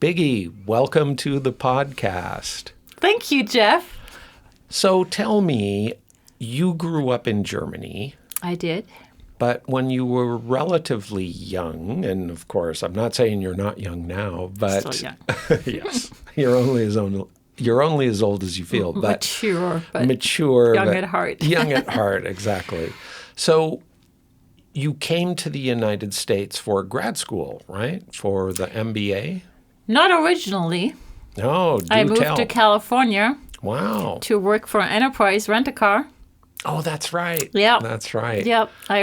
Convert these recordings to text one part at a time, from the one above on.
Biggi, welcome to the podcast. Thank you, Jeff. So tell me, you grew up in Germany. I did. But when you were relatively young, and of course, I'm not saying you're not young now, but Still young. yes, you're only as old as you feel. But mature, young but at heart. Young at heart, exactly. So you came to the United States for grad school, right? For the MBA? Not originally. No, I moved to California. Wow. To work for Enterprise Rent-A-Car. Oh, that's right. Yeah. That's right. Yep. I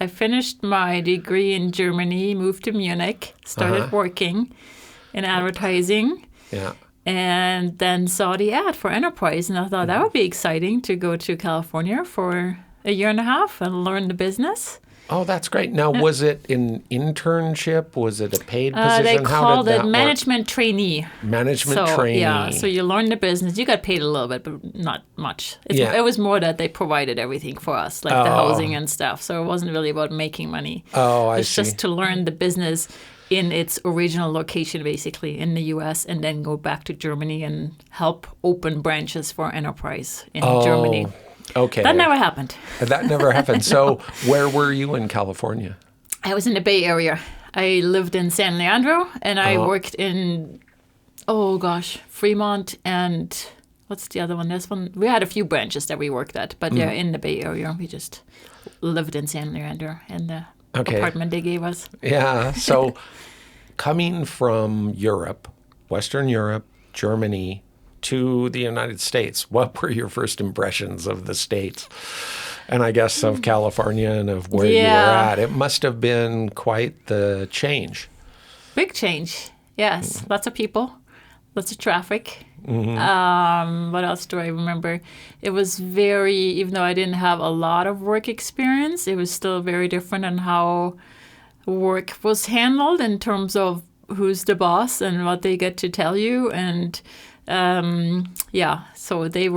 finished my degree in Germany, moved to Munich, started working in advertising. Yeah. And then saw the ad for Enterprise, and I thought that would be exciting to go to California for a year and a half and learn the business. Oh, that's great. Now, was it an internship? Was it a paid position? They called it management trainee. Management trainee. Yeah, so you learn the business. You got paid a little bit, but not much. It was more that they provided everything for us, like the housing and stuff. So it wasn't really about making money. Oh, I see. It's just to learn the business in its original location, basically, in the U.S., and then go back to Germany and help open branches for Enterprise in Germany. Okay. That never happened. That never happened. So where were you in California? I was in the Bay Area. I lived in San Leandro, and I worked in, Fremont and what's the other one? This one. We had a few branches that we worked at, but in the Bay Area. We just lived in San Leandro in the apartment they gave us. Yeah. So coming from Europe, Western Europe, Germany, to the United States, what were your first impressions of the States? And I guess of California and of where you were at. It must have been quite the change. Big change, yes. Lots of people, lots of traffic. What else do I remember? It was even though I didn't have a lot of work experience, it was still very different on how work was handled in terms of who's the boss and what they get to tell you. And so they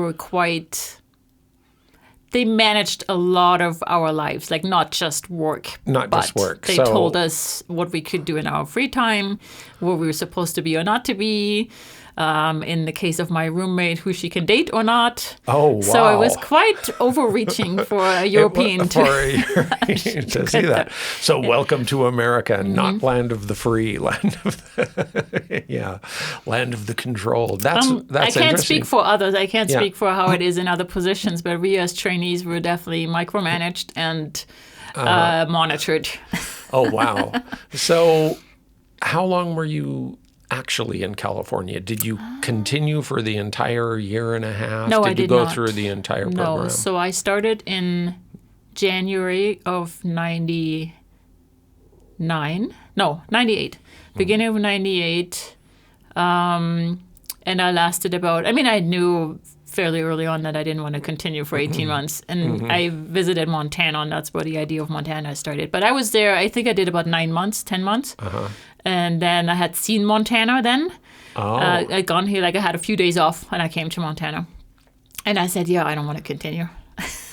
managed a lot of our lives, like not just work. They told us what we could do in our free time, where we were supposed to be or not to be. In the case of my roommate, who she can date or not. Oh, wow. So it was quite overreaching for a European to see that. So welcome to America, not land of the free, land of the controlled. That's I can't speak for others. I can't Yeah. speak for how it is in other positions, but we as trainees were definitely micromanaged and monitored. Oh, wow. So how long were you actually in California? Did you continue for the entire year and a half? No, I did you go not. through the entire program? No, so I started in January of 98. Beginning of 98. And I lasted I knew fairly early on that I didn't want to continue for 18 months. And I visited Montana, and that's where the idea of Montana started. But I was there, I think I did about 9 months, 10 months. And then I had seen Montana then. I'd gone here, I had a few days off, and I came to Montana. And I said, I don't want to continue.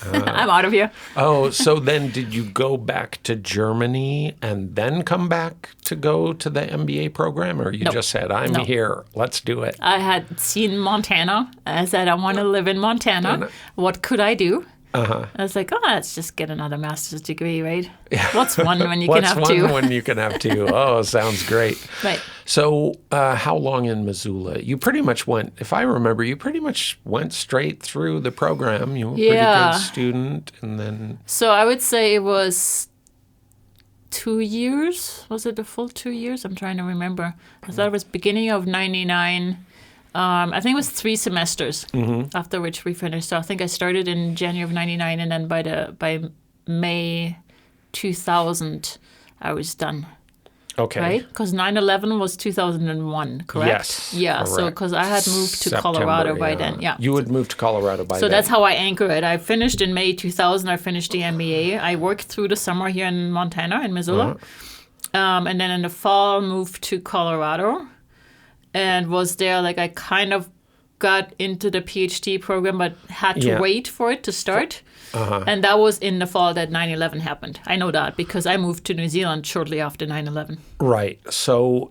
I'm out of here. So then did you go back to Germany and then come back to go to the MBA program? Or you just said, I'm here, let's do it? I had seen Montana. I said, I want to live in Montana. What could I do? I was like, let's just get another master's degree, right? What's one when you can have two? What's one when you can have two? Oh, sounds great. Right. So how long in Missoula? You pretty much went, if I remember, went straight through the program. You were a pretty good student. And then... So I would say it was 2 years. Was it the full 2 years? I'm trying to remember. I thought it was beginning of 99. I think it was 3 semesters, after which we finished. So I think I started in January of 99, and then by May 2000, I was done. Okay. Right? Because 9/11 was 2001, correct? Yes. Yeah, correct. so because I had moved to Colorado by then. Yeah. You had moved to Colorado by then. So that's how I anchor it. I finished in May 2000. I finished the MBA. I worked through the summer here in Montana, in Missoula. And then in the fall, moved to Colorado. And was there, I kind of got into the PhD program, but had to wait for it to start. And that was in the fall that 9/11 happened. I know that because I moved to New Zealand shortly after 9/11. Right. So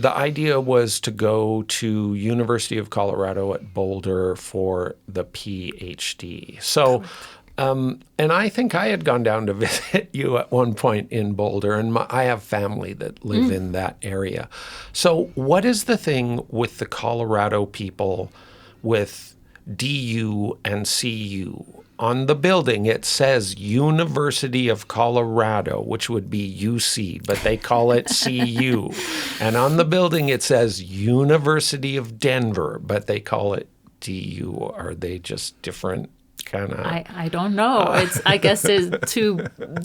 the idea was to go to University of Colorado at Boulder for the PhD. So, and I think I had gone down to visit you at one point in Boulder, and I have family that live in that area. So what is the thing with the Colorado people with DU and CU? On the building, it says University of Colorado, which would be UC, but they call it CU. And on the building, it says University of Denver, but they call it DU. Are they just different kind of? I don't know. I guess it's to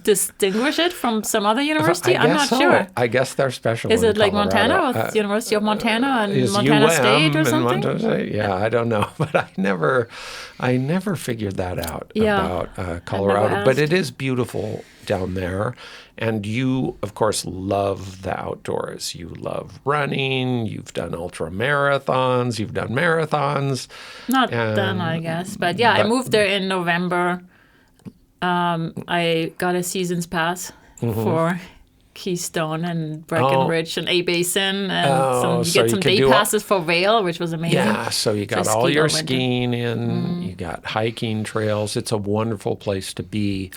distinguish it from some other university. I'm not sure. I guess they're special. Is it like Colorado. Montana, with University of Montana and Montana State or something? Montana State? Yeah, I don't know, but I never figured that out about Colorado. But it is beautiful down there. And you, of course, love the outdoors. You love running. You've done ultra marathons. You've done marathons. Not done, I guess. But yeah, I moved there in November. I got a season's pass for Keystone and Breckenridge and A Basin, and you get some day passes for Vail, which was amazing. Yeah, so you got all your skiing in, you got hiking trails. It's a wonderful place to be.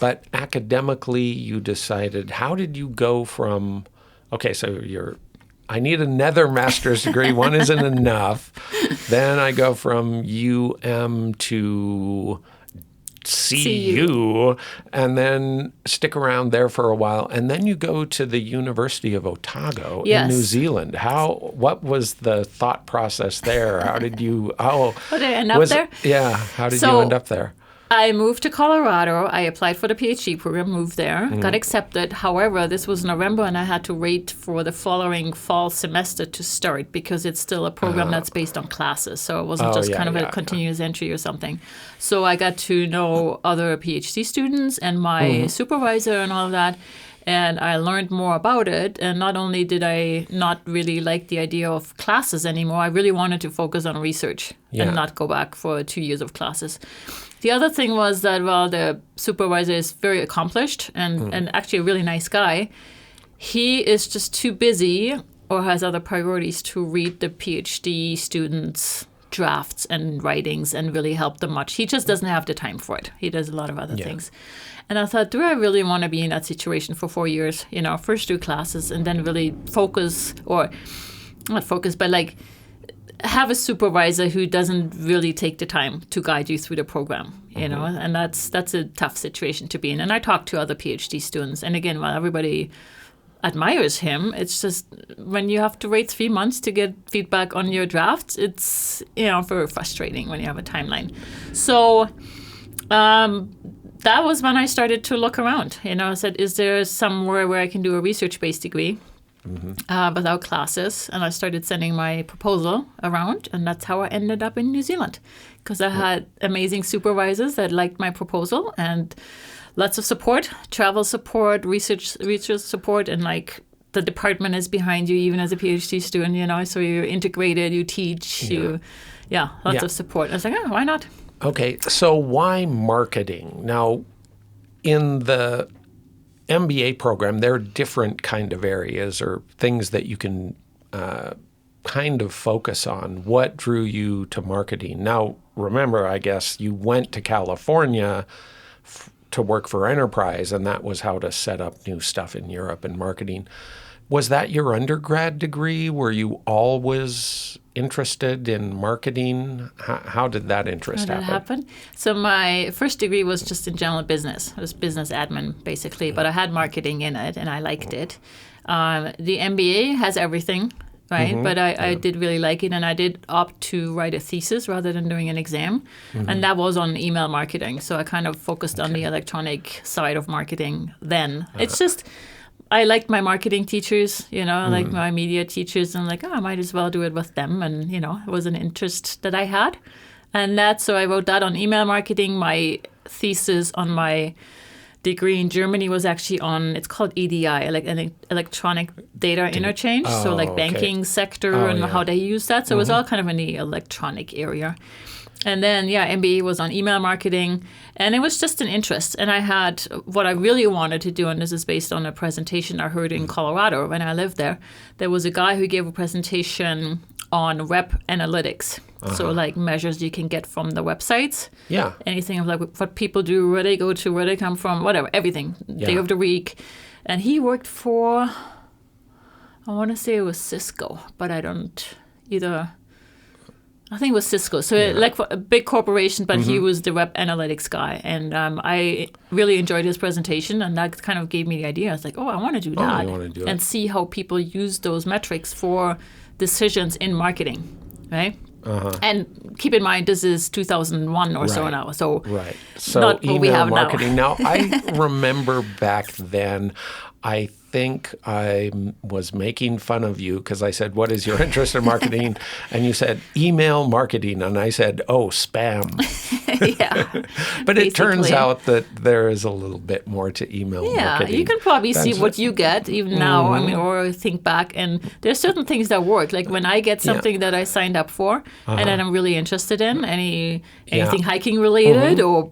But academically, you decided, how did you go from, okay, so I need another master's degree. One isn't enough. Then I go from UM to CU, and then stick around there for a while, and then you go to the University of Otago in New Zealand. What was the thought process there? How did you? Did I end up there? Yeah. How did you end up there? I moved to Colorado. I applied for the PhD program, moved there, got accepted. However, this was November, and I had to wait for the following fall semester to start because it's still a program that's based on classes. So it wasn't just kind of a continuous entry or something. So I got to know other PhD students and my supervisor and all of that. And I learned more about it. And not only did I not really like the idea of classes anymore, I really wanted to focus on research and not go back for 2 years of classes. The other thing was that, the supervisor is very accomplished and actually a really nice guy. He is just too busy or has other priorities to read the PhD students' drafts and writings and really help them much. He just doesn't have the time for it. He does a lot of other things. And I thought, do I really want to be in that situation for 4 years? First do classes and then really focus, or not focus, but have a supervisor who doesn't really take the time to guide you through the program, and that's a tough situation to be in. And I talked to other PhD students, and again, while everybody admires him, it's just when you have to wait 3 months to get feedback on your drafts, it's very frustrating when you have a timeline. So that was when I started to look around. I said, is there somewhere where I can do a research-based degree without classes? And I started sending my proposal around, and that's how I ended up in New Zealand, because I had amazing supervisors that liked my proposal and lots of support, travel support, research support, and the department is behind you even as a PhD student, so you're integrated, you teach, lots of support. I was like, why not? Okay, so why marketing? Now, in the MBA program, there are different kind of areas or things that you can kind of focus on. What drew you to marketing? Now, remember, I guess you went to California to work for Enterprise, and that was how to set up new stuff in Europe and marketing. Was that your undergrad degree? Were you always interested in marketing? How did that interest happen? So my first degree was just in general business. It was business admin, basically, but I had marketing in it, and I liked it. The MBA has everything, right? But I did really like it, and I did opt to write a thesis rather than doing an exam, and that was on email marketing. So I kind of focused on the electronic side of marketing then. It's just... I liked my marketing teachers, I liked my media teachers, and I might as well do it with them. And, it was an interest that I had. And so I wrote that on email marketing. My thesis on my degree in Germany was actually on, it's called EDI, like an electronic data interchange. So like banking sector and how they use that. So it was all kind of in the electronic area. And then, MBA was on email marketing, and it was just an interest. And I had what I really wanted to do, and this is based on a presentation I heard in Colorado when I lived there. There was a guy who gave a presentation on web analytics. So like measures you can get from the websites. Yeah. Anything of like what people do, where they go to, where they come from, whatever, everything. Day of the week. And he worked for, I want to say it was Cisco, but I don't either. I think it was Cisco. So like for a big corporation, but he was the web analytics guy. And I really enjoyed his presentation, and that kind of gave me the idea. I was like, I want to do that. You want to do it. And see how people use those metrics for decisions in marketing, right? And keep in mind, this is 2001 or so now. So, so not what we have marketing. now. Now, I remember back then, I think I was making fun of you because I said, what is your interest in marketing? And you said, email marketing. And I said, spam. But it turns out that there is a little bit more to email marketing. You can probably see what you get even now, I mean, or think back. And there's certain things that work. Like when I get something that I signed up for and that I'm really interested in, anything hiking related or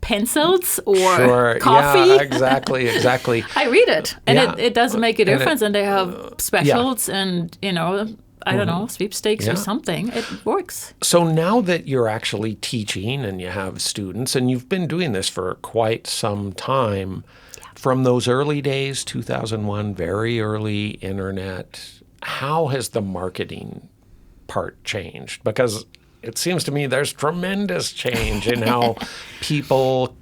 pencils or coffee. Yeah, exactly. I read it, and it does make a difference. And they have specials and, I don't know, sweepstakes or something. It works. So now that you're actually teaching and you have students, and you've been doing this for quite some time, from those early days, 2001, very early internet, how has the marketing part changed? Because it seems to me there's tremendous change in how people,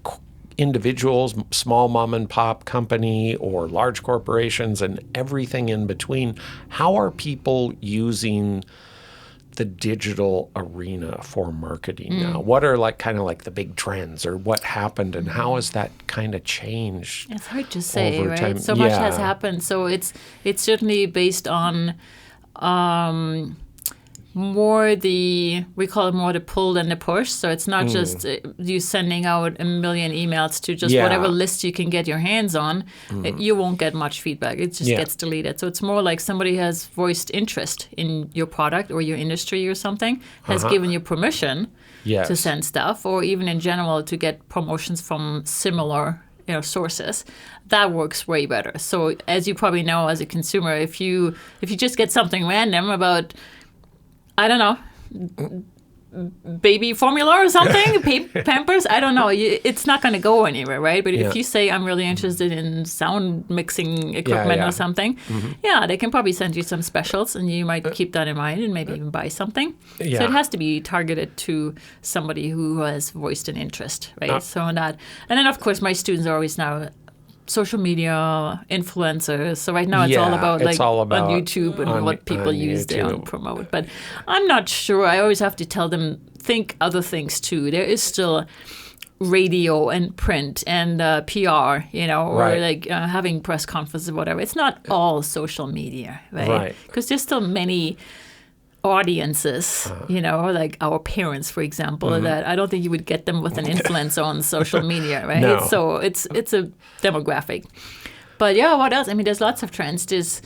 individuals, small mom and pop company or large corporations and everything in between, how are people using the digital arena for marketing now? What are kind of the big trends, or what happened, and how has that kind of changed? It's hard to say, over right? time? So much has happened. So it's certainly based on we call it more the pull than the push. So it's not just you sending out a million emails to just whatever list you can get your hands on. You won't get much feedback. It just gets deleted. So it's more like somebody has voiced interest in your product or your industry or something, has given you permission to send stuff, or even in general to get promotions from similar sources. That works way better. So as you probably know as a consumer, if you just get something random about, I don't know, baby formula or something, Pampers, I don't know. It's not going to go anywhere, right? But if you say, I'm really interested in sound mixing equipment or something, they can probably send you some specials, and you might keep that in mind and maybe even buy something. So it has to be targeted to somebody who has voiced an interest, right? So that, and then of course my students are always now social media influencers. So right now it's all about on YouTube and what people use there and promote. But I'm not sure. I always have to tell them, think other things too. There is still radio and print and PR, or having press conferences or whatever. It's not all social media, right? Because there's still many audiences, like our parents, for example, that I don't think you would get them with an influence on social media, right? No. So it's a demographic. But what else? I mean, there's lots of trends. There's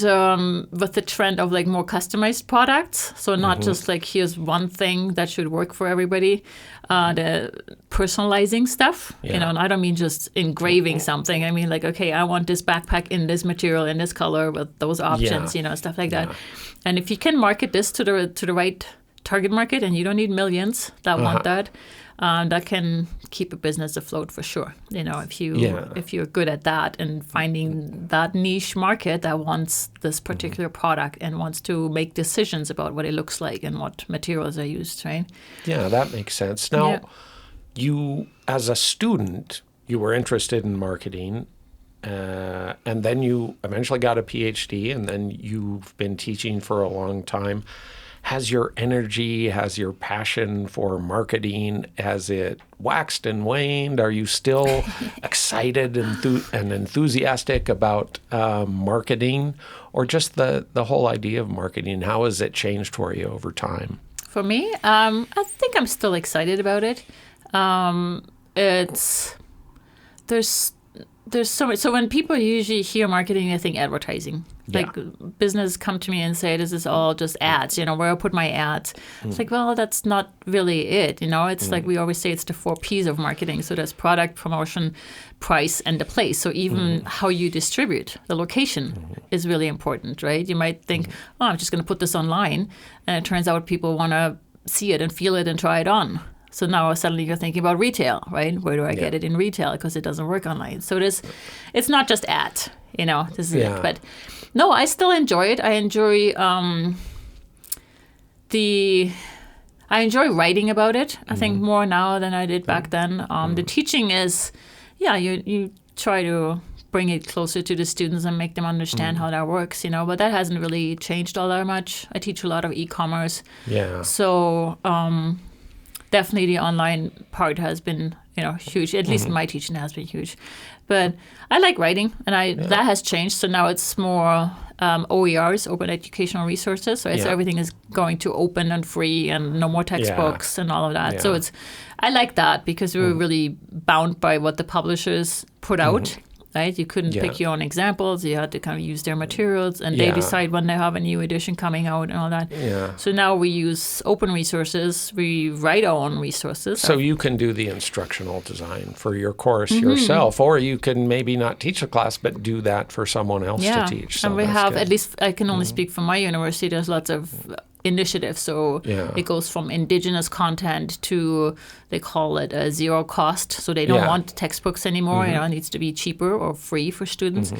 with the trend of more customized products. So not just here's one thing that should work for everybody. The personalizing stuff, and I don't mean just engraving something. I mean okay, I want this backpack in this material, in this color with those options, stuff like that. And if you can market this to the right target market, and you don't need millions that want that, that can keep a business afloat for sure. If you're good at that and finding that niche market that wants this particular product and wants to make decisions about what it looks like and what materials are used, right? Yeah, that makes sense. Now, you as a student, you were interested in marketing, and then you eventually got a PhD, and then you've been teaching for a long time. Has your energy, has your passion for marketing, has it waxed and waned? Are you still excited and enthusiastic about marketing, or just the whole idea of marketing? How has it changed for you over time? For me, I think I'm still excited about it. there's so much. So when people usually hear marketing, they think advertising. Like business come to me and say, this is all just ads, where I put my ads. It's like, well, that's not really it. It's like we always say it's the 4 Ps of marketing. So there's product, promotion, price, and the place. So even how you distribute, the location is really important, right? You might think, oh, I'm just going to put this online. And it turns out people want to see it and feel it and try it on. So now suddenly you're thinking about retail, right? Where do I get it in retail? Because it doesn't work online. So it's not just ad, this is it. But no, I still enjoy it. I enjoy I enjoy writing about it. I think more now than I did back then. The teaching is, you try to bring it closer to the students and make them understand how that works, but that hasn't really changed all that much. I teach a lot of e-commerce. Yeah. So definitely the online part has been, huge. At least my teaching has been huge. But I like writing, and that has changed. So now it's more OERs, open educational resources. So everything is going to open and free, and no more textbooks and all of that. Yeah. So I like that because we were really bound by what the publishers put out. Right? You couldn't pick your own examples. You had to kind of use their materials, and they decide when they have a new edition coming out and all that. Yeah. So now we use open resources. We write our own resources. So you can do the instructional design for your course yourself, or you can maybe not teach a class, but do that for someone else to teach. So and we have, at least I can only speak for my university, there's lots of initiatives. So it goes from indigenous content to, they call it a zero cost. So they don't want textbooks anymore. It needs to be cheaper or free for students.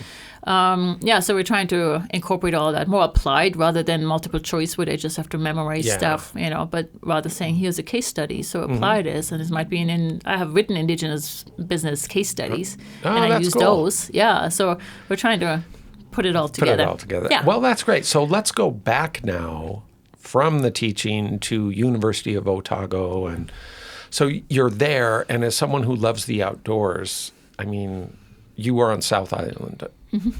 So we're trying to incorporate all of that, more applied rather than multiple choice where they just have to memorize stuff, but rather saying, here's a case study. So apply this. And this might be I have written indigenous business case studies and I use those. Yeah. So we're trying to put it all together. Yeah. Well, that's great. So let's go back now from the teaching to University of Otago. And so you're there, and as someone who loves the outdoors, I mean, you were on South Island,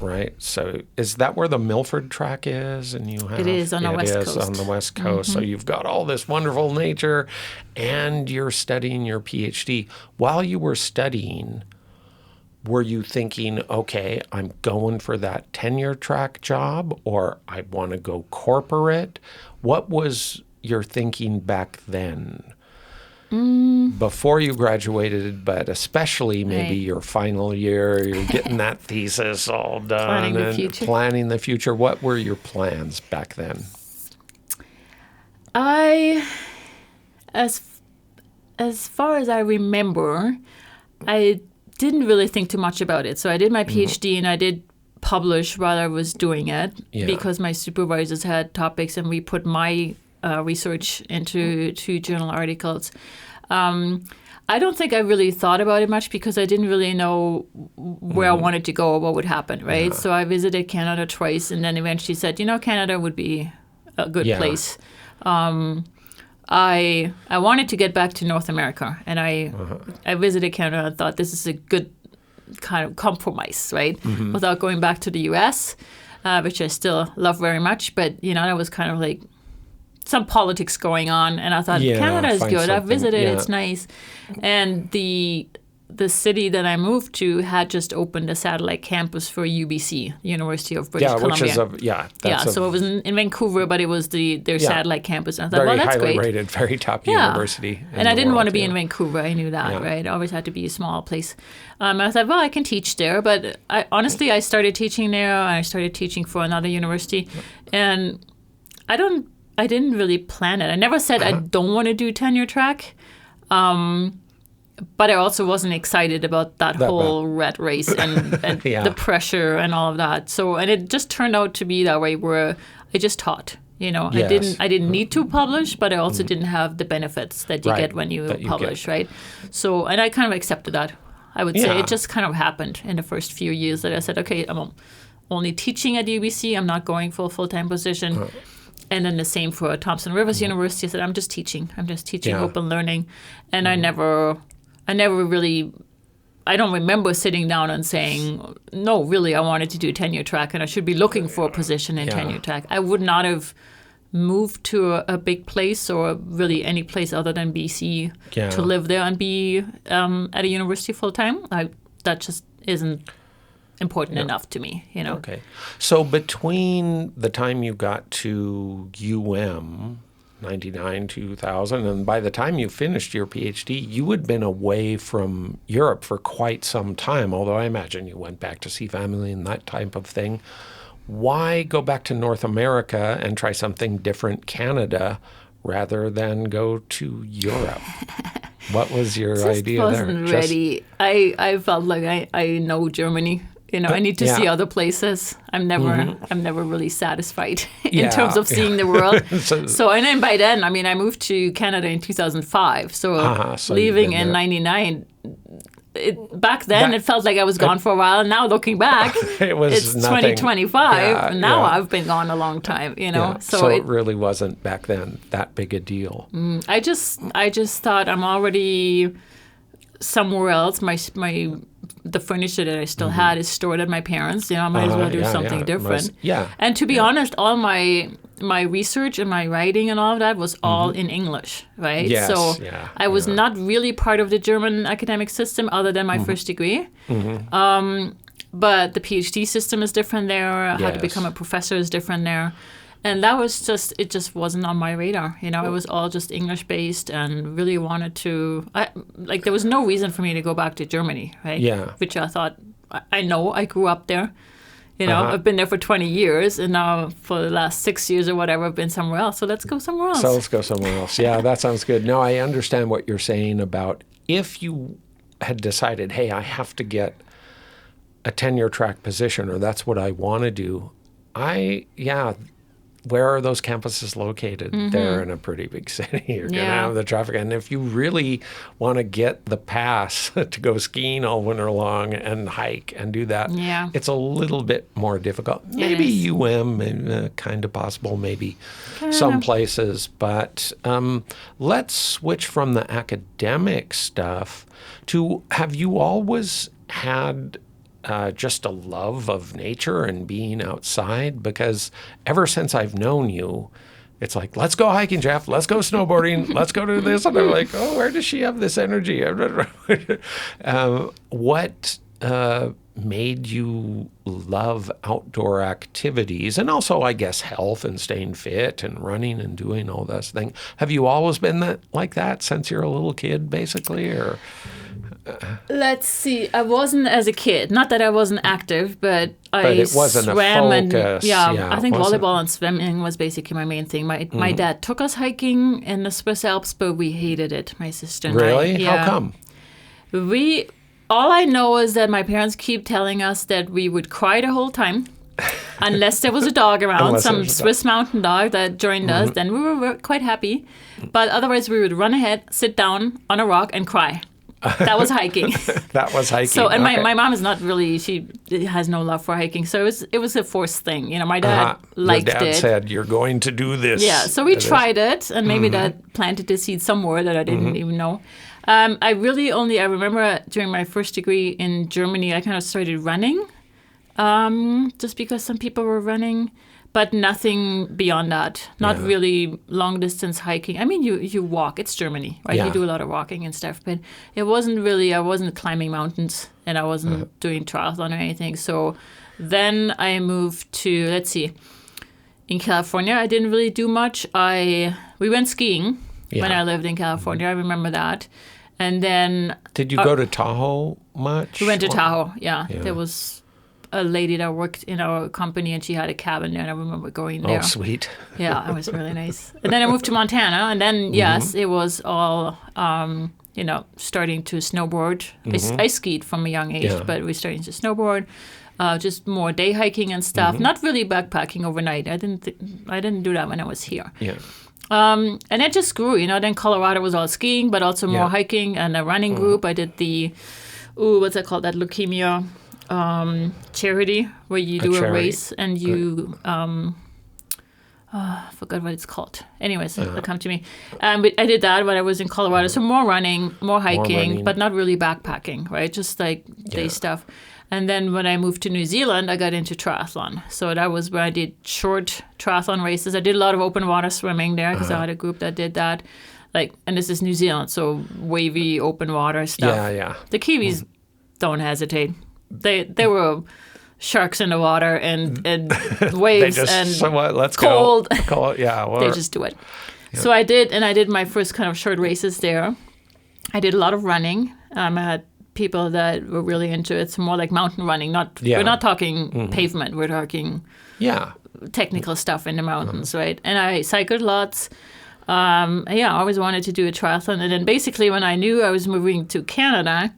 right? So is that where the Milford track is? And you have it is on the West Coast. On the West Coast. So you've got all this wonderful nature, and you're studying your PhD. While you were studying, were you thinking, okay, I'm going for that tenure track job, or I want to go corporate? What was your thinking back then? Before you graduated, but especially maybe your final year, you're getting that thesis all done planning the future. What were your plans back then? As far as I remember, I didn't really think too much about it. So I did my PhD and I did publish while I was doing it because my supervisors had topics and we put my research into 2 journal articles. I don't think I really thought about it much because I didn't really know where I wanted to go or what would happen, right? So I visited Canada twice and then eventually said, Canada would be a good place. I wanted to get back to North America, and I visited Canada and thought this is a good kind of compromise, right? Without going back to the U.S., which I still love very much. But, that was kind of like some politics going on. And I thought, Canada is good. I've visited. It's nice. And the city that I moved to had just opened a satellite campus for UBC, University of British Columbia. Which is so it was in Vancouver, but it was their satellite campus. And I thought, very that's highly great. rated, very top university. And I didn't want to be in Vancouver. I knew that, right? It always had to be a small place. I thought, well, I can teach there. But I started teaching there. I started teaching for another university. And I didn't really plan it. I never said I don't want to do tenure track. But I also wasn't excited about that whole rat race and the pressure and all of that. So, and it just turned out to be that way where I just taught. I didn't need to publish, but I also didn't have the benefits that you get when you publish, right? So, and I kind of accepted that. I would say it just kind of happened in the first few years that I said, okay, I'm only teaching at UBC. I'm not going for a full-time position. And then the same for Thompson Rivers University. I said, I'm just teaching open learning. And I never really, I don't remember sitting down and saying, no, really, I wanted to do tenure track and I should be looking for a position in tenure track. I would not have move to a big place or really any place other than BC to live there and be at a university full time. That just isn't important enough to me, you know. Okay. So between the time you got to UM, 99, 2000, and by the time you finished your PhD, you had been away from Europe for quite some time, although I imagine you went back to see family and that type of thing. Why go back to North America and try something different, Canada, rather than go to Europe? What was your idea there? Wasn't ready. I felt like I know Germany. You know, I need to see other places. I'm never really satisfied in terms of seeing the world. So and then by then, I mean, I moved to Canada in 2005. So leaving in '99. Back then, it felt like I was gone for a while. Now looking back, it's 2025. Now I've been gone a long time, you know. So it really wasn't back then that big a deal. I just thought I'm already somewhere else. The furniture that I still had is stored at my parents'. You know, I might as well do something different. And to be honest, all my research and my writing and all of that was all in English, right? Yes, so I was not really part of the German academic system other than my first degree. But the PhD system is different there. How to become a professor is different there. And that was it just wasn't on my radar. You know, it was all just English-based and really wanted to, there was no reason for me to go back to Germany, right? Yeah. Which I thought, I know, I grew up there. You know, I've been there for 20 years, and now for the last 6 years or whatever, I've been somewhere else. So let's go somewhere else. So let's go somewhere else. Yeah, that sounds good. No, I understand what you're saying about if you had decided, hey, I have to get a tenure track position, or that's what I want to do. Where are those campuses located? They're in a pretty big city. You're going to have the traffic. And if you really want to get the pass to go skiing all winter long and hike and do that, it's a little bit more difficult. Maybe UM, kind of possible, maybe some places. But let's switch from the academic stuff to, have you always had just a love of nature and being outside? Because ever since I've known you, it's like, let's go hiking, Jeff. Let's go snowboarding. Let's go do this. And I'm like, oh, where does she have this energy? What made you love outdoor activities? And also, I guess, health and staying fit and running and doing all those things. Have you always been like that since you're a little kid, basically? Or... Let's see. I wasn't as a kid. Not that I wasn't active, but it wasn't swam a focus. I think volleyball and swimming was basically my main thing. My dad took us hiking in the Swiss Alps, but we hated it. My sister and I. Really? How come? All I know is that my parents keep telling us that we would cry the whole time. Unless there was a dog around, some Swiss mountain dog that joined us, then we were quite happy. But otherwise, we would run ahead, sit down on a rock, and cry. That was hiking. That was hiking. So, and my mom is not really, she has no love for hiking. So it was a forced thing. You know, my dad liked it. Your dad said, you're going to do this. Yeah, so we tried it, and maybe that planted the seed somewhere that I didn't even know. I remember during my first degree in Germany, I kind of started running, just because some people were running. But nothing beyond that. Not really long distance hiking. I mean, you walk. It's Germany, right? You do a lot of walking and stuff. But it wasn't really, I wasn't climbing mountains, and I wasn't doing triathlon or anything. So then I moved to, in California, I didn't really do much. We went skiing when I lived in California. I remember that. And then... Did you go to Tahoe much? We went to Tahoe, There was... a lady that worked in our company, and she had a cabin there, and I remember going there. Oh, sweet. Yeah, it was really nice. And then I moved to Montana, and then, it was all, starting to snowboard. I skied from a young age, but we started to snowboard, just more day hiking and stuff. Not really backpacking overnight. I didn't do that when I was here. Yeah. And it just grew, Then Colorado was all skiing, but also more hiking and a running group. I did the, what's that called? That leukemia... charity where you do a race and you I forgot what it's called. Anyways, it'll come to me. But I did that when I was in Colorado. So more running, more hiking, but not really backpacking, right? Just like day stuff. And then when I moved to New Zealand, I got into triathlon. So that was where I did short triathlon races. I did a lot of open water swimming there because I had a group that did that. And this is New Zealand, so wavy open water stuff. Yeah. The Kiwis don't hesitate. They were sharks in the water and waves let's cold. Go. They just do it. Yeah. So I did my first kind of short races there. I did a lot of running. I had people that were really into it. It's more like mountain running. We're not talking pavement. We're talking technical stuff in the mountains, right? And I cycled lots. I always wanted to do a triathlon. And then basically when I knew I was moving to Canada,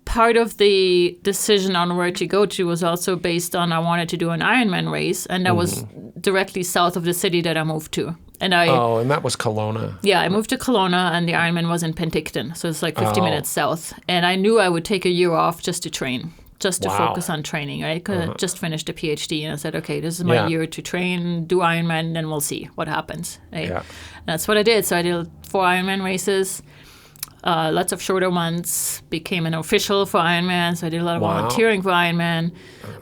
part of the decision on where to go to was also based on I wanted to do an Ironman race, and that was directly south of the city that I moved to. And that was Kelowna. Yeah, I moved to Kelowna, and the Ironman was in Penticton, so it's like 50 minutes south. And I knew I would take a year off just to train, just to focus on training, right? Because I just finished a PhD, and I said, okay, this is my year to train, do Ironman, and then we'll see what happens, right? Yeah. And that's what I did. So I did 4 Ironman races. Lots of shorter ones, became an official for Ironman, so I did a lot of volunteering for Ironman,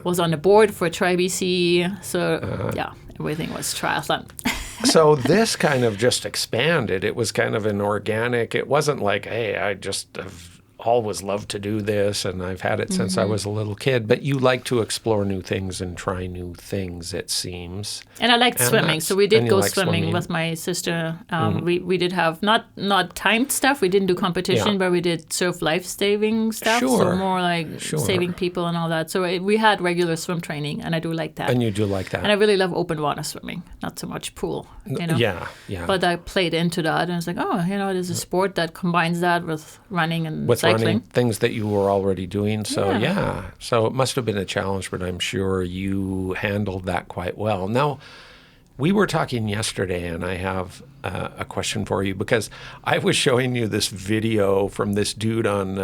was on the board for Tri-BC, so everything was triathlon. So this kind of just expanded. It was kind of an organic, it wasn't like, hey, I just have always loved to do this and I've had it since I was a little kid, but you like to explore new things and try new things, it seems. And I liked swimming, so we did go swimming with my sister. We did have not timed stuff, we didn't do competition, but we did surf life-saving stuff, so more like saving people and all that. So we had regular swim training, and I do like that. And you do like that. And I really love open water swimming, not so much pool, you know? Yeah. But I played into that, and I was like, there's a sport that combines that with running and cycling. Things that you were already doing. So, So it must have been a challenge, but I'm sure you handled that quite well. Now, we were talking yesterday, and I have a question for you, because I was showing you this video from this dude on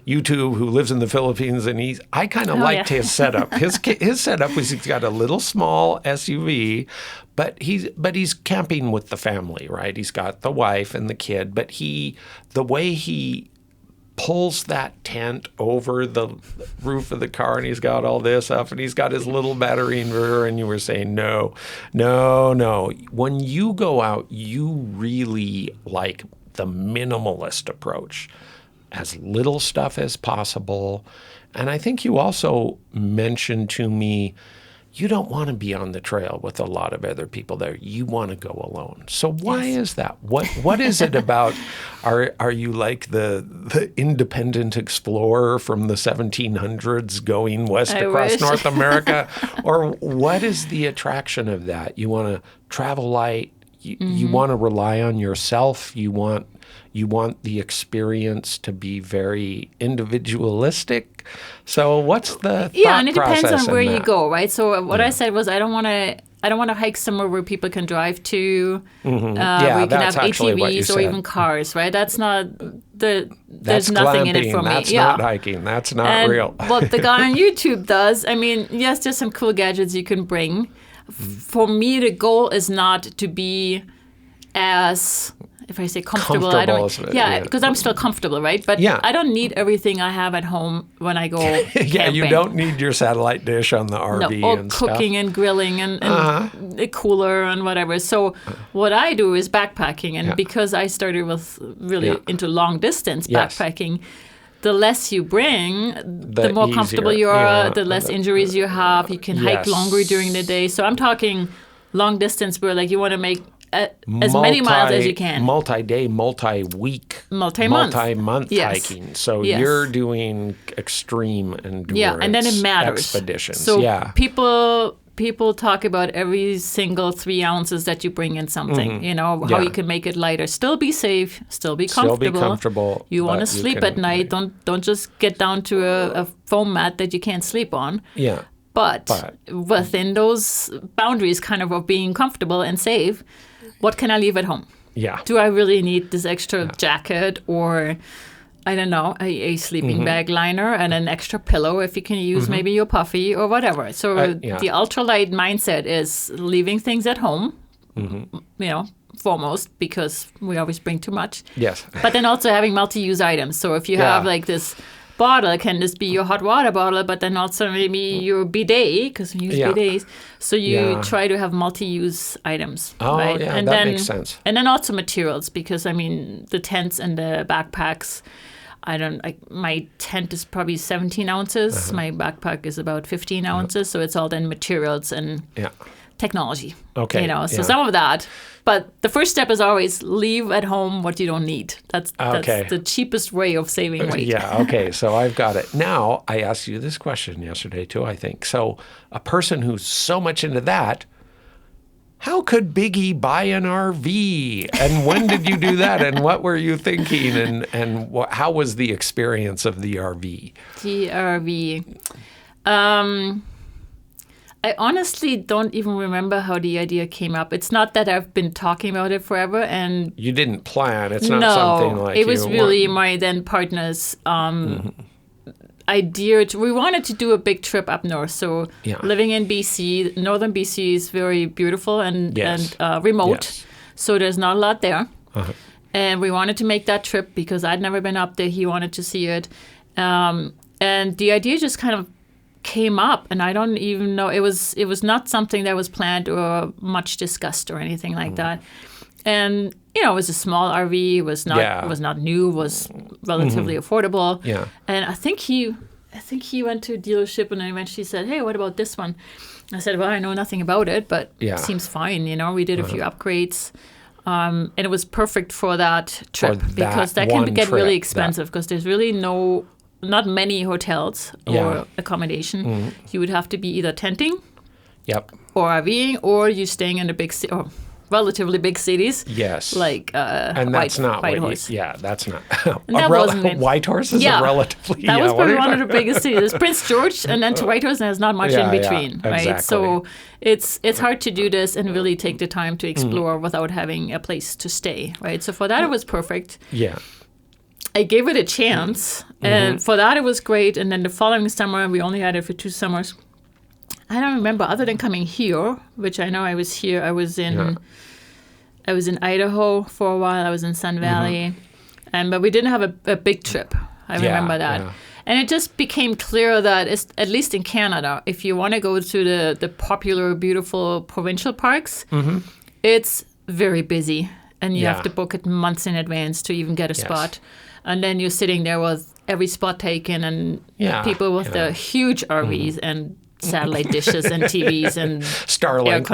YouTube who lives in the Philippines, and I kind of liked his setup. His setup was he's got a little small SUV, but he's camping with the family, right? He's got the wife and the kid, but the way he pulls that tent over the roof of the car, and he's got all this up, and he's got his little battery inverter, and you were saying, no. When you go out, you really like the minimalist approach. As little stuff as possible. And I think you also mentioned to me, you don't want to be on the trail with a lot of other people there. You want to go alone. So why is that? What is it about? Are you like the independent explorer from the 1700s going west across North America? Or what is the attraction of that? You want to travel light. You want to rely on yourself. You want the experience to be very individualistic. So what's the thought and it depends process on where in you that? go, right? So what I said was I don't want to hike somewhere where people can drive to, where you can have ATVs or even cars, right? That's not there's nothing in it for me. That's not hiking. That's not real. What the guy on YouTube does, I mean, yes, there's some cool gadgets you can bring. For me, the goal is not to be as, if I say comfortable, I don't. Because I'm still comfortable, right? But I don't need everything I have at home when I go camping. You don't need your satellite dish on the RV or and stuff. cooking and grilling and a cooler and whatever. So what I do is backpacking, and because I started with really into long distance backpacking. The less you bring, the more comfortable you are, the less injuries you have. You can hike longer during the day. So I'm talking long distance where like you want to make as many miles as you can. Multi-day, multi-week, multi-month hiking. So you're doing extreme endurance and then it matters. Expeditions. So people talk about every single 3 ounces that you bring in something, how you can make it lighter. Still be safe, still be comfortable. You want to sleep at night. Don't just get down to a foam mat that you can't sleep on. Yeah. But within those boundaries kind of being comfortable and safe, what can I leave at home? Yeah. Do I really need this extra jacket or, I don't know, a sleeping bag liner and an extra pillow if you can use maybe your puffy or whatever. So the ultralight mindset is leaving things at home, foremost, because we always bring too much. Yes. But then also having multi-use items. So if you have like this bottle can just be your hot water bottle, but then also maybe your bidet, because we use bidets. So you try to have multi-use items. Oh, right? yeah, and that then, makes sense. And then also materials, because, I mean, the tents and the backpacks, my tent is probably 17 ounces. My backpack is about 15 ounces. So it's all then materials and technology. Okay. So some of that. But the first step is always leave at home what you don't need. That's the cheapest way of saving weight. Yeah, okay. So I've got it. Now, I asked you this question yesterday too, I think. So a person who's so much into that, how could Biggi buy an RV? And when did you do that? And what were you thinking? And how was the experience of the RV? The RV. I honestly don't even remember how the idea came up. It's not that I've been talking about it forever, and you didn't plan. It's not something like it was really my then partner's idea. We wanted to do a big trip up north. So living in BC, northern BC is very beautiful and remote. Yes. So there's not a lot there. Uh-huh. And we wanted to make that trip because I'd never been up there. He wanted to see it. And the idea just kind of came up, and I don't even know, it was not something that was planned or much discussed or anything like that. And it was a small RV. It was not new. It was relatively affordable. Yeah. And I think he went to a dealership and then eventually said, "Hey, what about this one?" I said, "Well, I know nothing about it, but it seems fine." We did a few upgrades. And it was perfect for that trip because that can get really expensive because there's really not many hotels or accommodation. You would have to be either tenting or RVing, or you're staying in a big city or relatively big cities. Yes. Like and that's not Whitehorse. That's not. Whitehorse is a relatively... That was probably one of the biggest cities. There's Prince George and then to Whitehorse, and there's not much in between. Right. Exactly. So it's hard to do this and really take the time to explore without having a place to stay. Right. So for that, it was perfect. Yeah. I gave it a chance, and for that it was great. And then the following summer, we only had it for 2 summers. I don't remember, other than coming here, which I know I was here. I was in Idaho for a while. I was in Sun Valley, but we didn't have a big trip. I remember that. Yeah. And it just became clear that, at least in Canada, if you want to go to the popular, beautiful provincial parks, it's very busy. And you have to book it months in advance to even get a spot. And then you're sitting there with every spot taken and people with the huge RVs and satellite dishes and TVs and Starlink.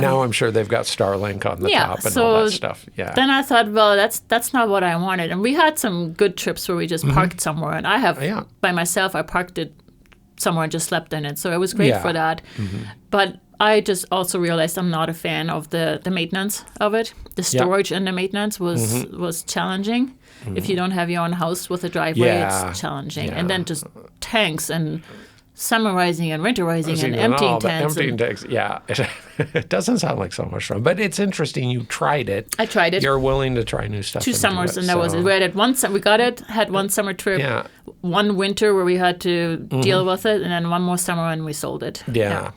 Now I'm sure they've got Starlink on the top and all that stuff. Yeah. Then I thought, well, that's not what I wanted. And we had some good trips where we just parked somewhere. And I have, by myself, I parked it somewhere and just slept in it. So it was great for that. But I just also realized I'm not a fan of the maintenance of it. The storage and the maintenance was challenging. If you don't have your own house with a driveway, it's challenging. And then just tanks and summerizing and winterizing and emptying tents. It doesn't sound like so much fun. But it's interesting. You tried it. I tried it. You're willing to try new stuff. 2 summers, and that was it. We had had one summer trip, one winter where we had to deal with it, and then one more summer and we sold it. Yeah.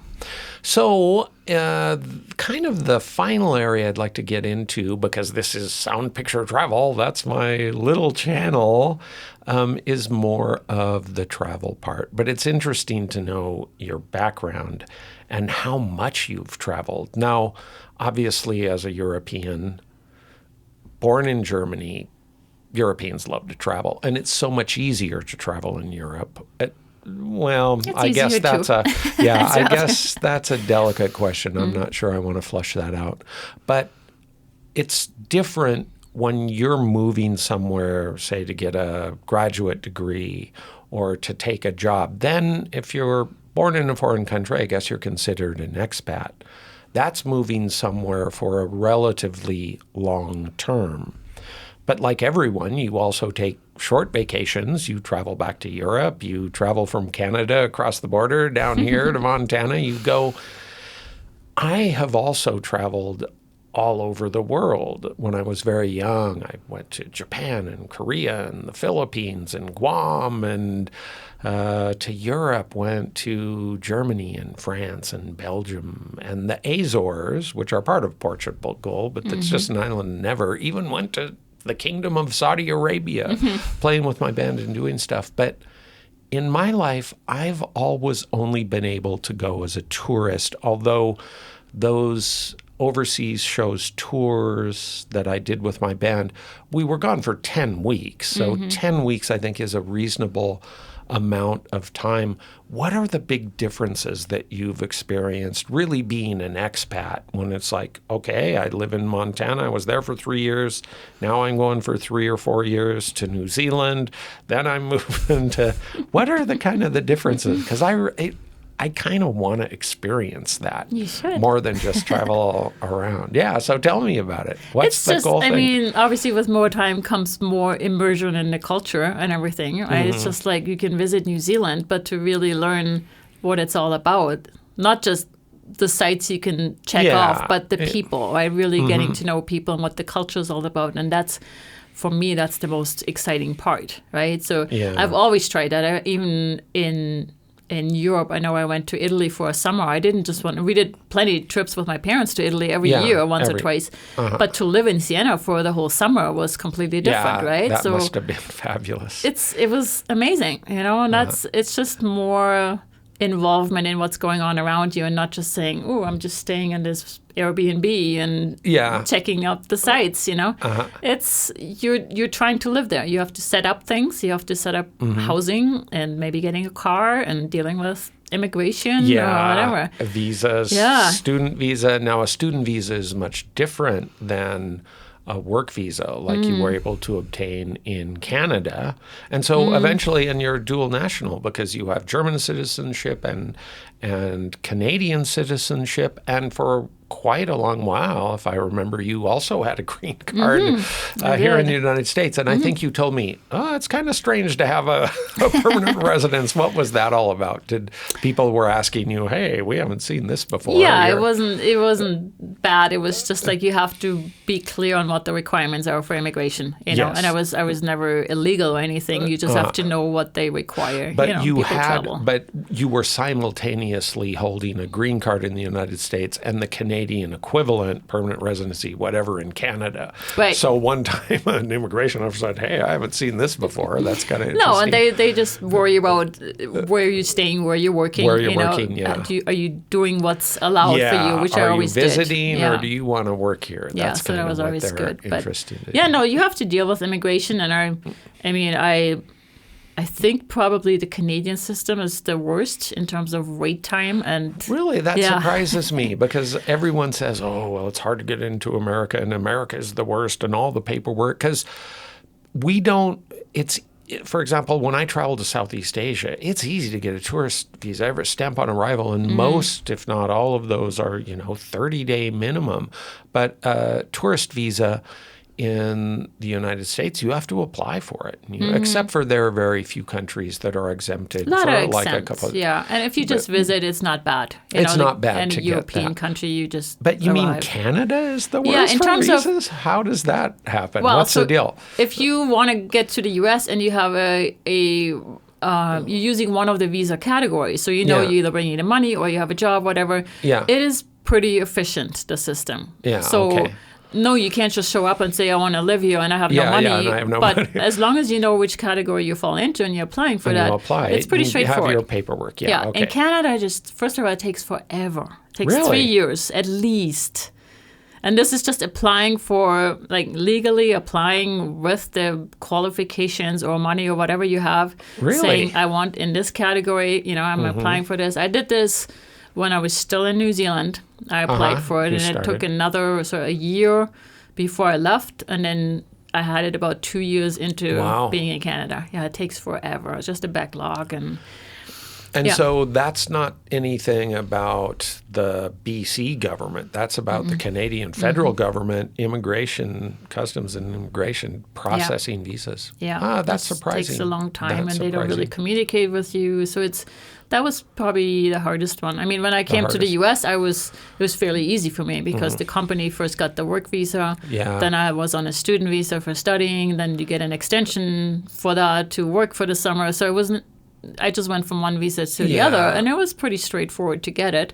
So kind of the final area I'd like to get into, because this is Sound Picture Travel, that's my little channel, is more of the travel part. But it's interesting to know your background and how much you've traveled. Now, obviously, as a European, born in Germany, Europeans love to travel. And it's so much easier to travel in Europe. I guess that's that's a delicate question. I'm not sure I want to flush that out. But it's different when you're moving somewhere, say, to get a graduate degree or to take a job. Then if you're born in a foreign country, I guess you're considered an expat. That's moving somewhere for a relatively long term. But like everyone, you also take short vacations. You travel back to Europe. You travel from Canada across the border down here to Montana. You go. I have also traveled all over the world. When I was very young, I went to Japan and Korea and the Philippines and Guam, and to Europe, went to Germany and France and Belgium and the Azores, which are part of Portugal, but that's just an island. Never even went to the Kingdom of Saudi Arabia, playing with my band and doing stuff. But in my life, I've always only been able to go as a tourist, although those overseas shows tours that I did with my band, we were gone for 10 weeks. So 10 weeks, I think, is a reasonable amount of time. What are the big differences that you've experienced really being an expat when it's like, okay, I live in Montana, I was there for 3 years, now I'm going for 3 or 4 years to New Zealand, then I'm moving to, what are the kind of the differences? Because I kind of want to experience that more than just travel around. Yeah, so tell me about it. What's the goal thing? I mean, obviously with more time comes more immersion in the culture and everything, right? It's just like you can visit New Zealand, but to really learn what it's all about, not just the sites you can check off, but the people, right? Really getting to know people and what the culture is all about. And that's, for me, that's the most exciting part, right? So I've always tried that. Even in Europe, I know I went to Italy for a summer. I didn't just we did plenty of trips with my parents to Italy every year, once or twice. But to live in Siena for the whole summer was completely different, right? That must have been fabulous. It was amazing, and it's just more involvement in what's going on around you and not just saying, oh, I'm just staying in this Airbnb and checking out the sites, It's you're trying to live there. You have to set up things. You have to set up housing and maybe getting a car and dealing with immigration or whatever. Visas, student visa. Now, a student visa is much different than a work visa like you were able to obtain in Canada. And so eventually, and you're dual national because you have German citizenship and Canadian citizenship. And for quite a long while, if I remember, you also had a green card here in the United States. And I think you told me, it's kind of strange to have a permanent residence. What was that all about? Did people were asking you, hey, we haven't seen this before? Yeah, it wasn't bad. It was just like you have to be clear on what the requirements are for immigration, you know. And I was never illegal or anything. You just have to know what they require. But but you were simultaneously holding a green card in the United States and the Canadian equivalent, permanent residency, whatever, in Canada. Right. So one time an immigration officer said, hey, I haven't seen this before. That's kind of interesting. No, and they just worry about where you're staying, where you're working. Where you're working, Are you doing what's allowed for you, which I always did. Are you visiting or do you want to work here? That's so that was always good. Interested in. Yeah, no, you have to deal with immigration. And I think probably the Canadian system is the worst in terms of wait time. And really, that surprises me because everyone says, oh, well, it's hard to get into America and America is the worst and all the paperwork. Because we don't, for example, when I travel to Southeast Asia, it's easy to get a tourist visa, ever stamp on arrival. And most, if not all of those are, 30-day minimum. But tourist visa in the United States, you have to apply for it, except for there are very few countries that are exempted. A couple. Yeah, and if you just visit, it's not bad. It's not bad any to European get that. country, you just But you arrive. mean Canada is the worst in for terms visas? How does that happen? Well, What's the deal? If you want to get to the U.S. and you have you're using one of the visa categories, so you're either bringing the money or you have a job, whatever. Yeah. It is pretty efficient, the system. Yeah. So. Okay. No, you can't just show up and say, I want to live here and I have no money. And I have no but money. as long as you know which category you fall into and you're applying for that, it's pretty straightforward. You have your paperwork, okay. In Canada, first of all, it takes forever. It takes 3 years at least. And this is just applying for, legally applying with the qualifications or money or whatever you have. Really? Saying, I want in this category, I'm applying for this. I did this when I was still in New Zealand. I applied for it, and it took another a year before I left, and then I had it about 2 years into being in Canada. Yeah, it takes forever. It's just a backlog. And so that's not anything about the BC government. That's about the Canadian federal government, immigration, customs and immigration, processing visas. Yeah. That's surprising. It takes a long time, and they don't really communicate with you. So that was probably the hardest one. I mean, when I came to the U.S., it was fairly easy for me because the company first got the work visa. Yeah. Then I was on a student visa for studying. Then you get an extension for that to work for the summer. So it wasn't. I just went from one visa to the other, and it was pretty straightforward to get it.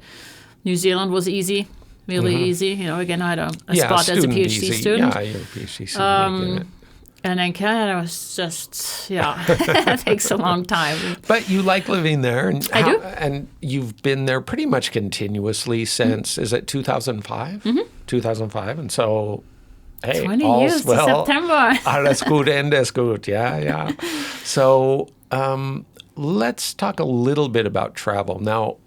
New Zealand was easy, really easy. Again, I had a spot as a PhD student. Yeah, you're a PhD student. And in Canada, it was just, it takes a long time. But you like living there. And I do. And you've been there pretty much continuously since, is it 2005? 2005. And so, hey, 20 all's years to well. September. Alles gut, Ende ist gut. Yeah. So let's talk a little bit about travel. Now,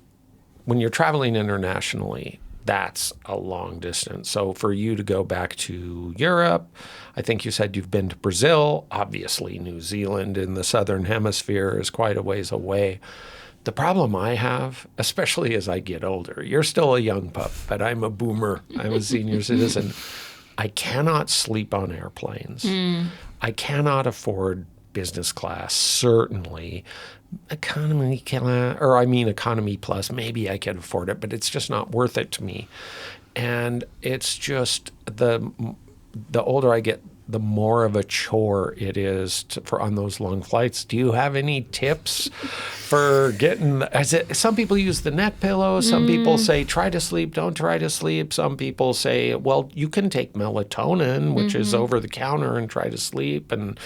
when you're traveling internationally, that's a long distance. So for you to go back to Europe, I think you said you've been to Brazil. Obviously, New Zealand in the southern hemisphere is quite a ways away. The problem I have, especially as I get older, you're still a young pup, but I'm a boomer. I'm a senior citizen. I cannot sleep on airplanes. I cannot afford business class, certainly. Economy plus, maybe I can afford it, but it's just not worth it to me. And it's just the older I get, the more of a chore it is for on those long flights. Do you have any tips for getting? Some people use the neck pillow. Some people say try to sleep, don't try to sleep. Some people say, well, you can take melatonin, which is over the counter, and try to sleep. And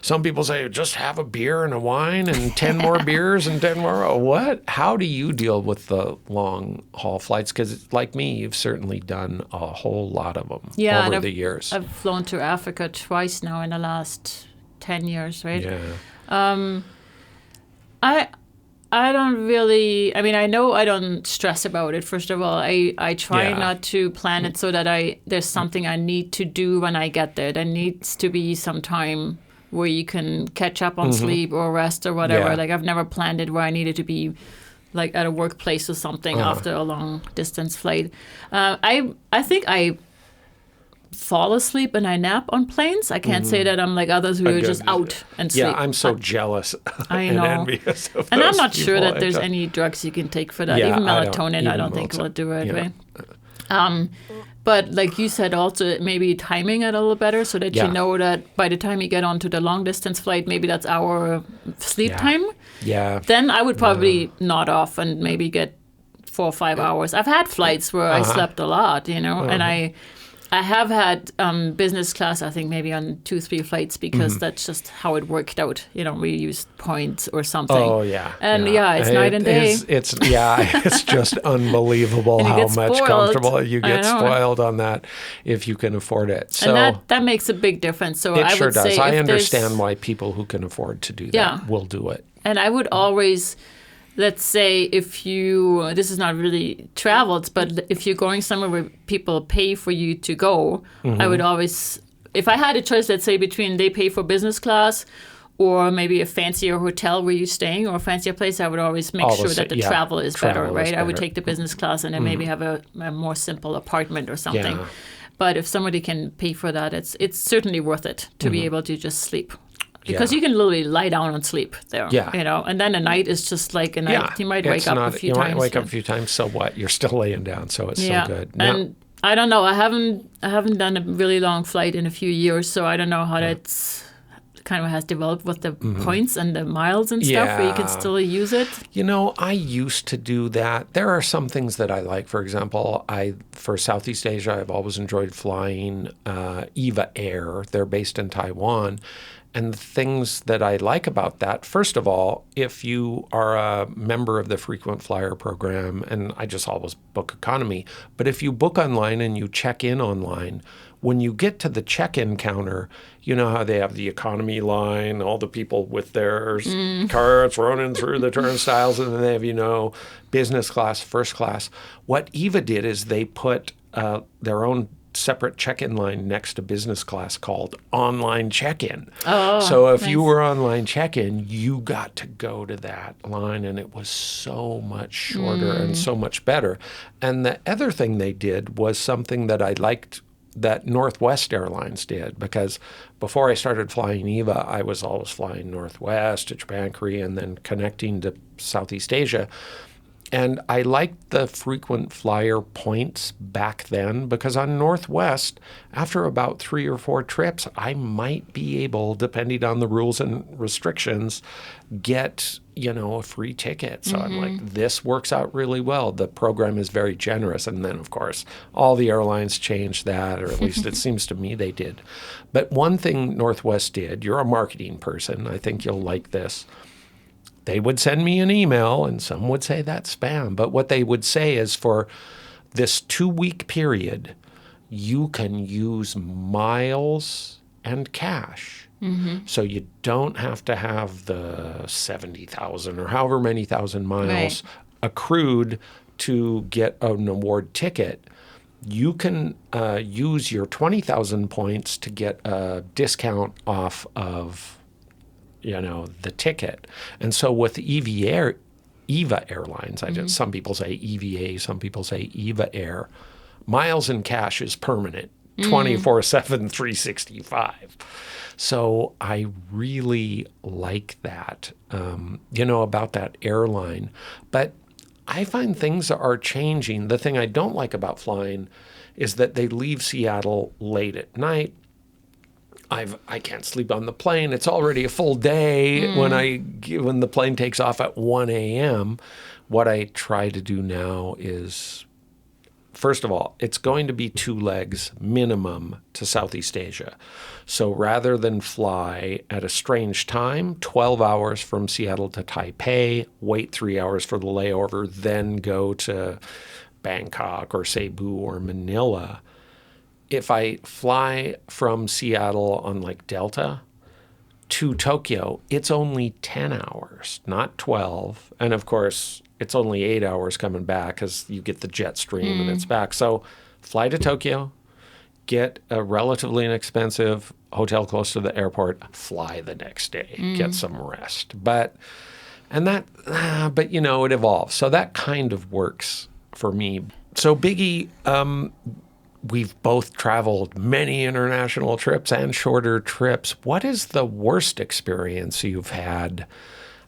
some people say just have a beer and a wine and 10 more beers and 10 more. What? How do you deal with the long haul flights? Because like me, you've certainly done a whole lot of them over the years. I've flown to Africa twice now in the last 10 years, right? Yeah. I don't really, I know I don't stress about it. First of all, I try not to plan it so that there's something I need to do when I get there. There needs to be some time where you can catch up on sleep or rest or whatever. Yeah. Like I've never planned it where I needed to be like at a workplace or something after a long distance flight. I think I fall asleep and I nap on planes. I can't say that I'm like others who are just out and sleep. Yeah, I'm so jealous I and know. envious of and those I'm not sure people. that there's any drugs you can take for that. Yeah, Even melatonin, I don't think will do it, right? But like you said, also maybe timing it a little better so that you know that by the time you get onto the long distance flight, maybe that's our sleep time. Yeah. Then I would probably nod off and maybe get 4 or 5 hours. I've had flights where I slept a lot, and I have had business class, I think maybe on 2-3 flights because that's just how it worked out. We used points or something. Oh, yeah. And it's night and day. It's just unbelievable how much comfortable you get spoiled on that if you can afford it. So and that makes a big difference. So it I sure would does. say I understand why people who can afford to do that will do it. And I would always... Let's say this is not really travels, but if you're going somewhere where people pay for you to go, I would always, if I had a choice, let's say between they pay for business class or maybe a fancier hotel where you're staying or a fancier place, I would always make sure that the travel is better, right? I would take the business class and then maybe have a more simple apartment or something. Yeah. But if somebody can pay for that, it's certainly worth it to be able to just sleep. Because you can literally lie down and sleep there, and then a night is just like a night. Yeah. You might wake up a few times. You might wake up a few times, so what? You're still laying down, so it's so good. Now, and I don't know. I haven't done a really long flight in a few years, so I don't know how that's kind of has developed with the points and the miles and stuff where you can still use it. I used to do that. There are some things that I like. For example, for Southeast Asia, I've always enjoyed flying EVA Air. They're based in Taiwan. And the things that I like about that, first of all, if you are a member of the frequent flyer program, and I just always book economy, but if you book online and you check in online, when you get to the check-in counter, you know how they have the economy line, all the people with their carts running through the turnstiles, and then they have, business class, first class. What EVA did is they put their own separate check-in line next to business class called online check-in. So if you were online check-in, you got to go to that line, and it was so much shorter and so much better. And the other thing they did was something that I liked that Northwest Airlines did, because before I started flying EVA, I was always flying Northwest to Japan, Korea, and then connecting to Southeast Asia. And I liked the frequent flyer points back then because on Northwest, after about 3 or 4 trips, I might be able, depending on the rules and restrictions, get a free ticket. So I'm like, this works out really well. The program is very generous. And then, of course, all the airlines changed that, or at least it seems to me they did. But one thing Northwest did, you're a marketing person, I think you'll like this. They would send me an email, and some would say that's spam. But what they would say is, for this 2-week period, you can use miles and cash. So you don't have to have the 70,000 or however many thousand miles accrued to get an award ticket. You can use your 20,000 points to get a discount off of, the ticket. And so with EVA Airlines, some people say EVA, some people say EVA Air, miles and cash is permanent, 24/7, 365. So I really like that, about that airline. But I find things are changing. The thing I don't like about flying is that they leave Seattle late at night. I can't sleep on the plane. It's already a full day when the plane takes off at 1 a.m. What I try to do now is, first of all, it's going to be 2 legs minimum to Southeast Asia. So rather than fly at a strange time, 12 hours from Seattle to Taipei, wait 3 hours for the layover, then go to Bangkok or Cebu or Manila, if I fly from Seattle on like Delta to Tokyo, it's only 10 hours, not 12. And of course, it's only 8 hours coming back because you get the jet stream and it's back. So fly to Tokyo, get a relatively inexpensive hotel close to the airport, fly the next day, get some rest. But it evolves. So that kind of works for me. So Biggi, we've both traveled many international trips and shorter trips. What is the worst experience you've had?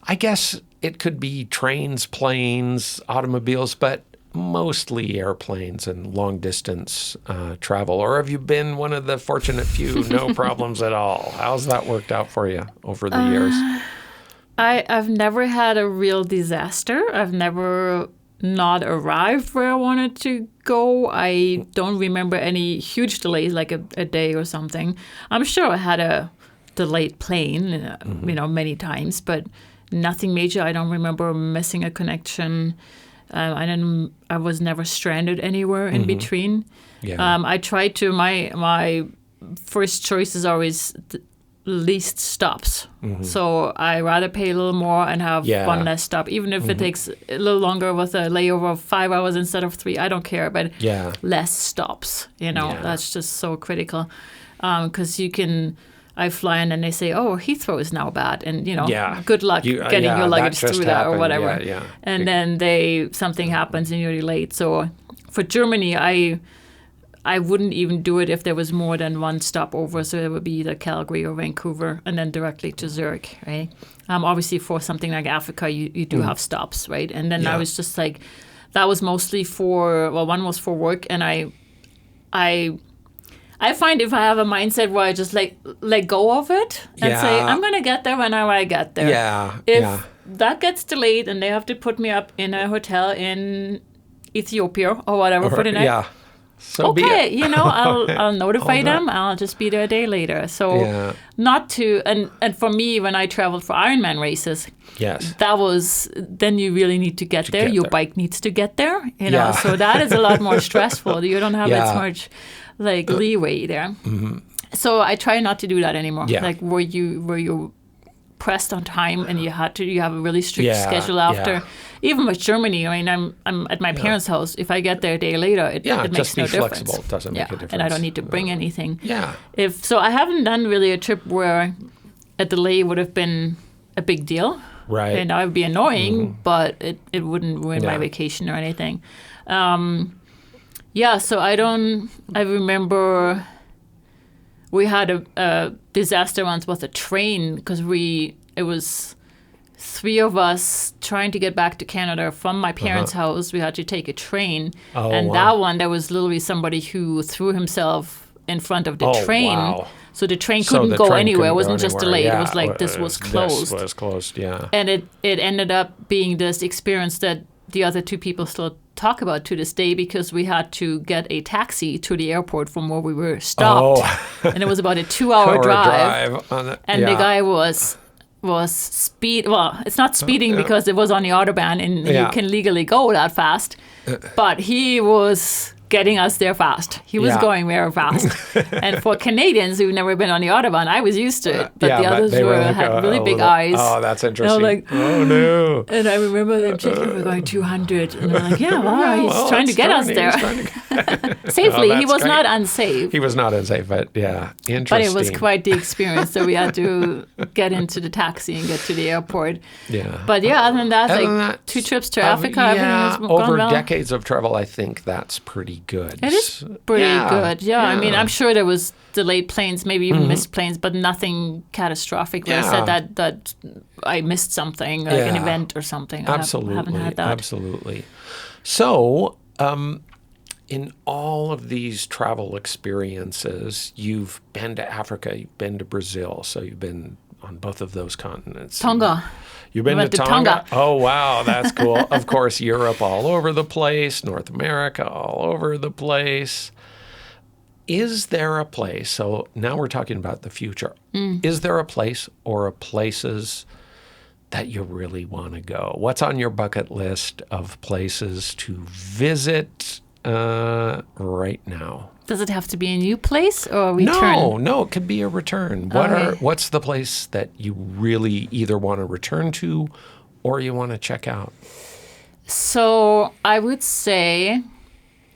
I guess it could be trains, planes, automobiles, but mostly airplanes and long-distance travel. Or have you been one of the fortunate few, no problems at all? How's that worked out for you over the years? I've never had a real disaster. I've never not arrived where I wanted to go. I don't remember any huge delays, like a day or something. I'm sure I had a delayed plane, many times, but nothing major. I don't remember missing a connection. I was never stranded anywhere in between. Yeah. I try to. My first choice is always least stops. So I rather pay a little more and have one less stop, even if it takes a little longer with a layover of 5 hours instead of 3. I don't care, but less stops. That's just so critical, because you can. I fly in and they say, "Oh, Heathrow is now bad," and good luck getting your luggage through that or whatever. And then something happens and you're late. So for Germany, I wouldn't even do it if there was more than one stopover. So it would be either Calgary or Vancouver, and then directly to Zurich, right? Obviously, for something like Africa, you do have stops, right? And then I was just like, that was mostly one was for work, and I find if I have a mindset where I just let go of it and say, I'm going to get there whenever I get there. If that gets delayed and they have to put me up in a hotel in Ethiopia or whatever for the night, so okay, I'll notify them. I'll just be there a day later. So not to, and for me, when I traveled for Ironman races, that was, then you really need to get there. Your bike needs to get there, so that is a lot more stressful. You don't have as much leeway there. So I try not to do that anymore. Like where you pressed on time and you have a really strict schedule after. Even with Germany, I mean, I'm at my parents' house. If I get there a day later, it makes no difference. Flexible. It doesn't make a difference. And I don't need to bring anything. So I haven't done really a trip where a delay would have been a big deal. Right. And it would be annoying, but it wouldn't ruin my vacation or anything. So I remember we had a disaster once with a train because it was 3 of us trying to get back to Canada from my parents' house. We had to take a train. That one, there was literally somebody who threw himself in front of the train. Wow. So the train So couldn't the go train anywhere. It couldn't go wasn't just anywhere. delayed. Yeah, It was like this was closed. This was closed, yeah. And it ended up being this experience that the other two people still talk about to this day, because we had to get a taxi to the airport from where we were stopped. Oh. And it was about a 2-hour drive. On it. And the guy was it's not speeding because it was on the Autobahn and you can legally go that fast, but he was getting us there fast. He was going very fast. And for Canadians who've never been on the Autobahn, I was used to it, but the others had really big eyes. Oh, that's interesting. Like, oh no. And I remember them thinking we're going 200, and they're like, he's trying to get us there. Safely. He was not unsafe. He was not unsafe, but interesting. But it was quite the experience. So we had to get into the taxi and get to the airport. Yeah. But other than that, 2 trips to Africa, everything has gone over well. decades of travel, I think that's pretty good. It is pretty good. Yeah. I mean, I'm sure there was delayed planes, maybe even missed planes, but nothing catastrophic where I said that I missed something, like an event or something. Absolutely. I haven't had that. Absolutely. So, in all of these travel experiences, you've been to Africa, you've been to Brazil, so you've been on both of those continents. Tonga. You've been to Tonga? Oh, wow, that's cool. Of course, Europe all over the place, North America all over the place. Is there a place, so now we're talking about the future, is there a place or places that you really want to go? What's on your bucket list of places to visit right now? Does it have to be a new place or a return? No, it could be a return. What's the place that you really either want to return to or you want to check out? So I would say